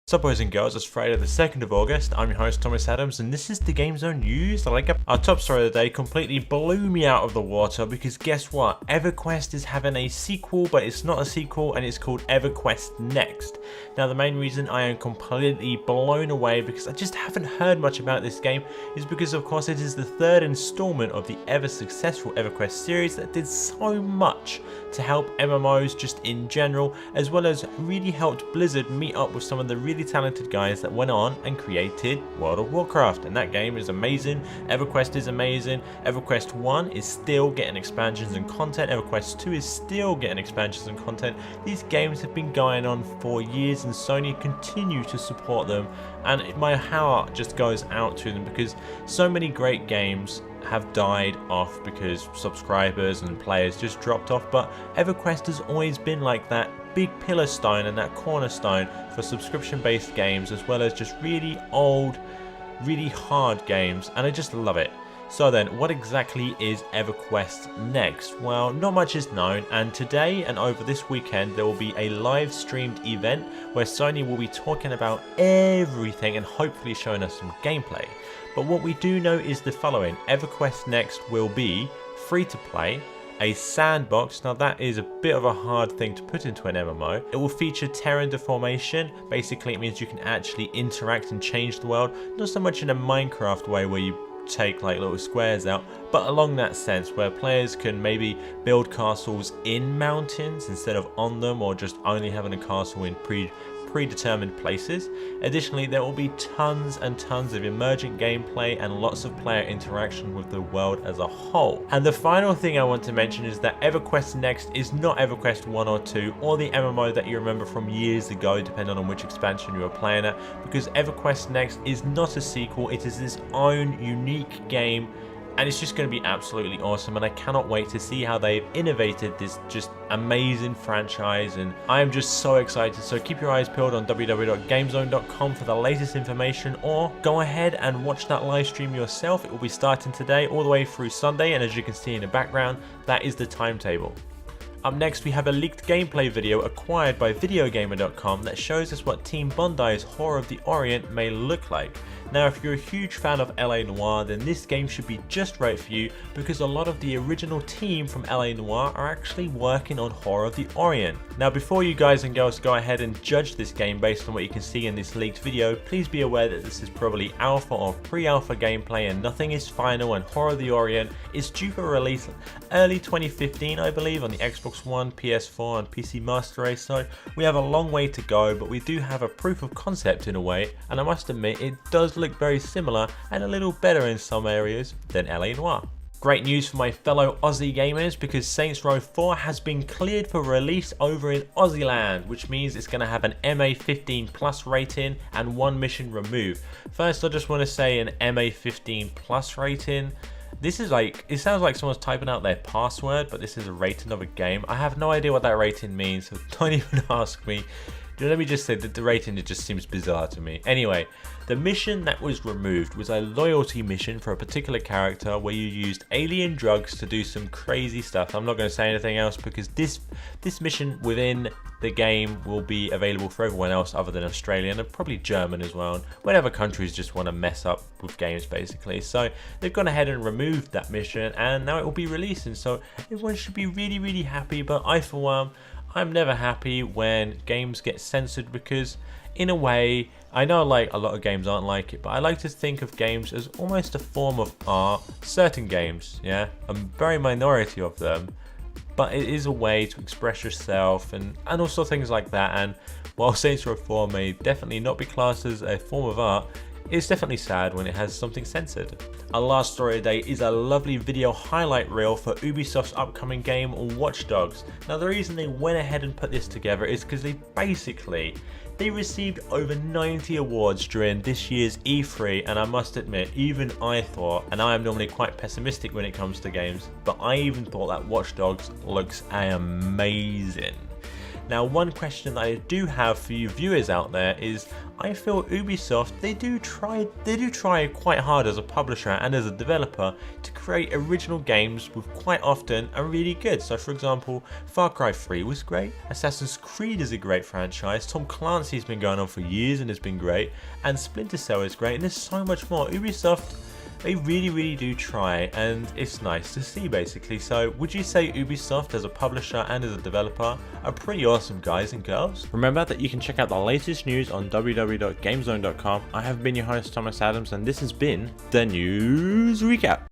What's up boys and girls, it's Friday the 2nd of August, I'm your host Thomas Adams and this is the Game Zone News. Our top story of the day completely blew me out of the water because guess what, EverQuest is having a sequel, but it's not a sequel and it's called EverQuest Next. Now the main reason I am completely blown away because I just haven't heard much about this game is because of course it is the third installment of the ever successful EverQuest series that did so much to help MMOs just in general, as well as really helped Blizzard meet up with some of the really talented guys that went on and created World of Warcraft, and that game is amazing. EverQuest is amazing. EverQuest 1 is still getting expansions and content. EverQuest 2 is still getting expansions and content. These games have been going on for years and Sony continue to support them, and my heart just goes out to them because so many great games have died off because subscribers and players just dropped off, but EverQuest has always been like that big pillar stone and that cornerstone for subscription based games, as well as just really old, really hard games, and I just love it. So then, what exactly is EverQuest Next? Well, not much is known, and today and over this weekend there will be a live streamed event where Sony will be talking about everything and hopefully showing us some gameplay. But what we do know is the following: EverQuest Next will be free to play, a sandbox. Now that is a bit of a hard thing to put into an MMO. It will feature terrain deformation. Basically it means you can actually interact and change the world, not so much in a Minecraft way where you take like little squares out, but along that sense where players can maybe build castles in mountains instead of on them, or just only having a castle in predetermined places. Additionally, there will be tons and tons of emergent gameplay and lots of player interaction with the world as a whole. And the final thing I want to mention is that EverQuest Next is not EverQuest 1 or 2 or the MMO that you remember from years ago, depending on which expansion you were playing at, because EverQuest Next is not a sequel. It is its own unique game, and it's just going to be absolutely awesome, and I cannot wait to see how they've innovated this just amazing franchise, and I am just so excited. So keep your eyes peeled on www.gamezone.com for the latest information, or go ahead and watch that live stream yourself. It will be starting today all the way through Sunday, and as you can see in the background, that is the timetable. Up next, we have a leaked gameplay video acquired by videogamer.com that shows us what Team Bondi's Horror of the Orient may look like. Now, if you're a huge fan of LA Noire, then this game should be just right for you, because a lot of the original team from LA Noire are actually working on Horror of the Orient. Now, before you guys and girls go ahead and judge this game based on what you can see in this leaked video, please be aware that this is probably alpha or pre-alpha gameplay and nothing is final, and Horror of the Orient is due for release early 2015, I believe, on the Xbox One, PS4 and PC Master Race, so we have a long way to go, but we do have a proof of concept in a way, and I must admit it does look very similar and a little better in some areas than LA Noire. Great news for my fellow Aussie gamers, because Saints Row 4 has been cleared for release over in Aussie land, which means it's going to have an MA 15+ rating and one mission removed. First, I just want to say an MA 15+ rating. This is like, it sounds like someone's typing out their password, but this is a rating of a game. I have no idea what that rating means, so don't even ask me. Let me just say that the rating, it just seems bizarre to me. Anyway, the mission that was removed was a loyalty mission for a particular character where you used alien drugs to do some crazy stuff. I'm not going to say anything else because this mission within the game will be available for everyone else other than Australian and probably German as well, and whatever countries just want to mess up with games basically. So they've gone ahead and removed that mission, and now it will be releasing, so everyone should be really happy. But I, for one, I'm never happy when games get censored, because in a way, I know like a lot of games aren't like it, but I like to think of games as almost a form of art. Certain games, yeah, a very minority of them, but it is a way to express yourself and also things like that. And while Saints Row 4 may definitely not be classed as a form of art, it's definitely sad when it has something censored. Our last story today is a lovely video highlight reel for Ubisoft's upcoming game Watch Dogs. Now the reason they went ahead and put this together is because they received over 90 awards during this year's E3, and I must admit, even I thought, and I am normally quite pessimistic when it comes to games, but I even thought that Watch Dogs looks amazing. Now, one question that I do have for you viewers out there is, I feel Ubisoft, they do try quite hard as a publisher and as a developer to create original games with quite often are really good. So for example, Far Cry 3 was great, Assassin's Creed is a great franchise, Tom Clancy's been going on for years and it's been great, and Splinter Cell is great, and there's so much more. Ubisoft, they really do try, and it's nice to see basically. So would you say Ubisoft as a publisher and as a developer are pretty awesome guys and girls? Remember that you can check out the latest news on www.gamezone.com. I have been your host Thomas Adams, and this has been the News Recap.